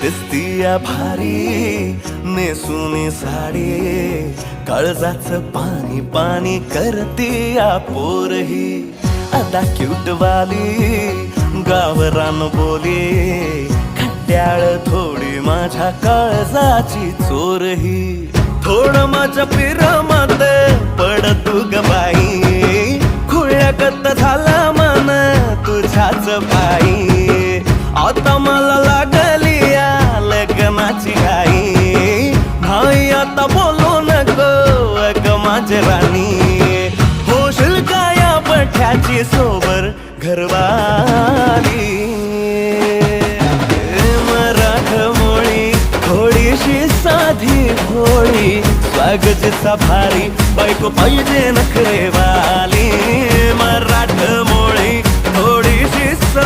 दिसतीया भारी नेसुनी साडी, काळजाच पाणी पाणी करतीया पोरही. आता क्यूट वाली गावरान बोली, खट्याळ थोडी माझ्या काळजाची चोरही. थोडं माझ्या पिरामात पड तू ग बाई, खुळ्यागत झाला मन तुझ्याच पायी. आता मला लागली या लग्नाची घाई, नाही आता बोलू नको अग माझी राणी. होशील का या पठ्याची सोबर घरवाली. मराठमोळी थोडीशी साधी भोळी, स्वागताचा भारी बायको पाहिजे नखरेवाली. मराठमोळी